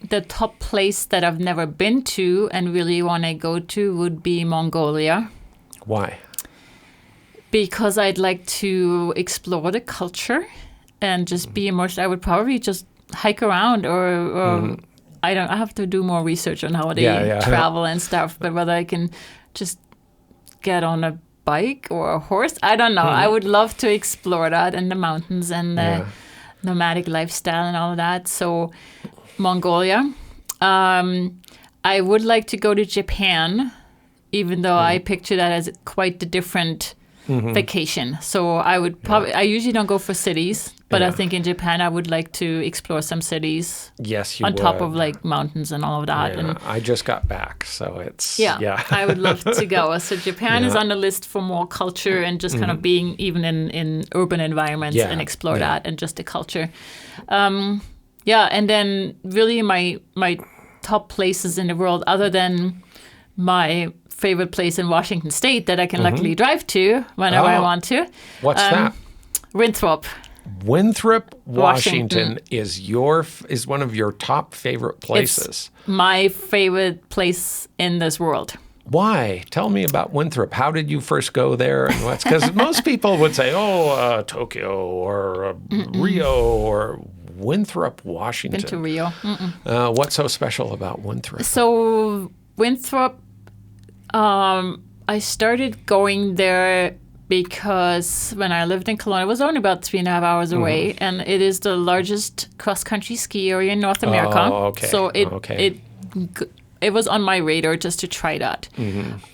the top place that I've never been to and really want to go to would be Mongolia. Why? Because I'd like to explore the culture and just be immersed. I would probably just hike around or I have to do more research on how they travel and stuff, but whether I can just get on a bike or a horse, I don't know. I would love to explore that in the mountains and the nomadic lifestyle and all of that. So Mongolia. I would like to go to Japan, even though I picture that as quite a different vacation. So I would probably, I usually don't go for cities, but I think in Japan I would like to explore some cities. Yes, you on would. Top of like mountains and all of that. Yeah, and I just got back, so it's I would love to go. So Japan is on the list for more culture and just kind of being even in urban environments and explore that and just the culture. And then really my top places in the world, other than my favorite place in Washington State that I can luckily drive to whenever I want to. What's that? Winthrop. Winthrop, Washington is one of your top favorite places. It's my favorite place in this world. Why? Tell me about Winthrop. How did you first go there? And what's because most people would say, Tokyo or Rio or Winthrop, Washington. Been to Rio. What's so special about Winthrop? So Winthrop, I started going there because when I lived in Kelowna, it was only about 3.5 hours away, and it is the largest cross-country ski area in North America. Oh, okay. So it was on my radar just to try that.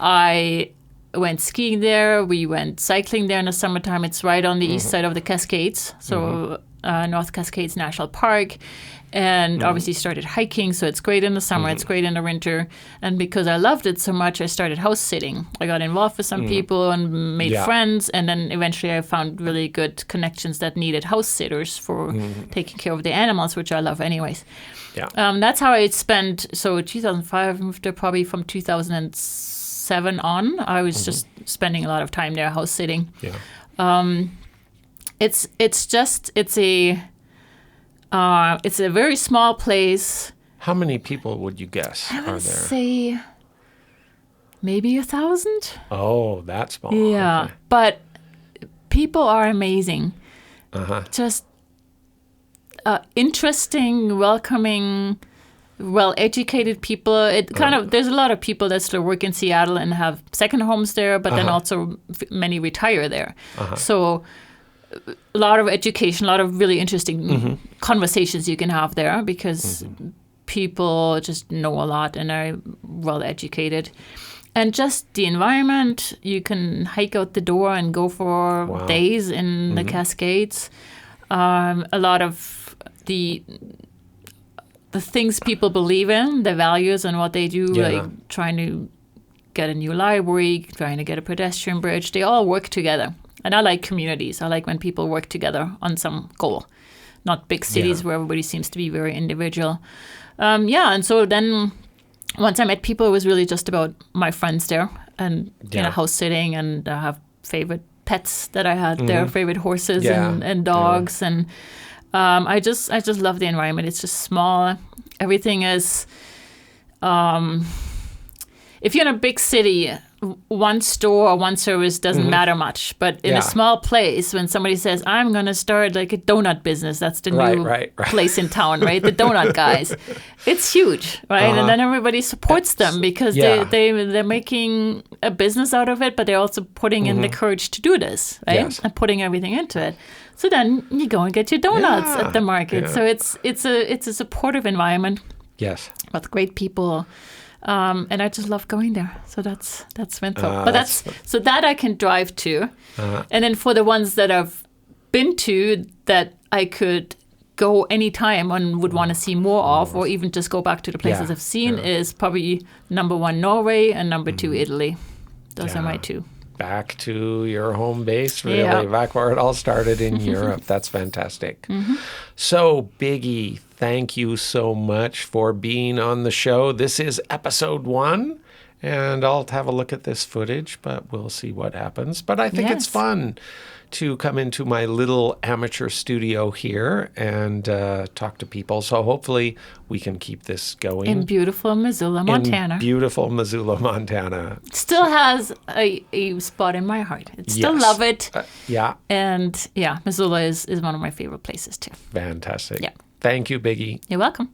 I went skiing there. We went cycling there in the summertime. It's right on the east side of the Cascades, so North Cascades National Park. And obviously started hiking, so it's great in the summer, it's great in the winter. And because I loved it so much, I started house sitting. I got involved with some people and made friends, and then eventually I found really good connections that needed house sitters for taking care of the animals, which I love anyways. Yeah. That's how I spent, so 2005, moved there probably from 2007 on. I was just spending a lot of time there house sitting. Yeah. It's a very small place. How many people would you guess I would are there? say maybe 1,000. Oh, that small. Yeah, Okay. but people are amazing. Just interesting, welcoming, well-educated people. It kind of there's a lot of people that still work in Seattle and have second homes there, but then also many retire there. So a lot of education, a lot of really interesting conversations you can have there because people just know a lot and are well educated. And just the environment, you can hike out the door and go for days in the Cascades. A lot of the things people believe in, the values and what they do, like trying to get a new library, trying to get a pedestrian bridge, they all work together. And I like communities. I like when people work together on some goal, not big cities where everybody seems to be very individual. And so then once I met people, it was really just about my friends there and house sitting, and I have favorite pets that I had there, favorite horses and dogs. And I just love the environment. It's just small. Everything is, if you're in a big city, one store or one service doesn't matter much. But in a small place, when somebody says, I'm going to start like a donut business, that's the new place in town, right? The donut guys. It's huge, right? And then everybody supports them because they're making a business out of it, but they're also putting in the courage to do this, right? Yes. And putting everything into it. So then you go and get your donuts at the market. Yeah. So it's a supportive environment. Yes. With great people. And I just love going there. So that's Winthrop. But so that I can drive to. And then for the ones that I've been to that I could go anytime and would want to see more of, or even just go back to the places I've seen, is probably number 1, Norway, and number 2, Italy. Those are my 2. Back to your home base, really, back where it all started in Europe. That's fantastic. So, Biggi, thank you so much for being on the show. This is episode 1, and I'll have a look at this footage, but we'll see what happens. But I think it's fun to come into my little amateur studio here and talk to people. So hopefully we can keep this going. In beautiful Missoula, Montana. Still has a spot in my heart. I still love it. And Missoula is one of my favorite places too. Fantastic. Yeah. Thank you, Biggi. You're welcome.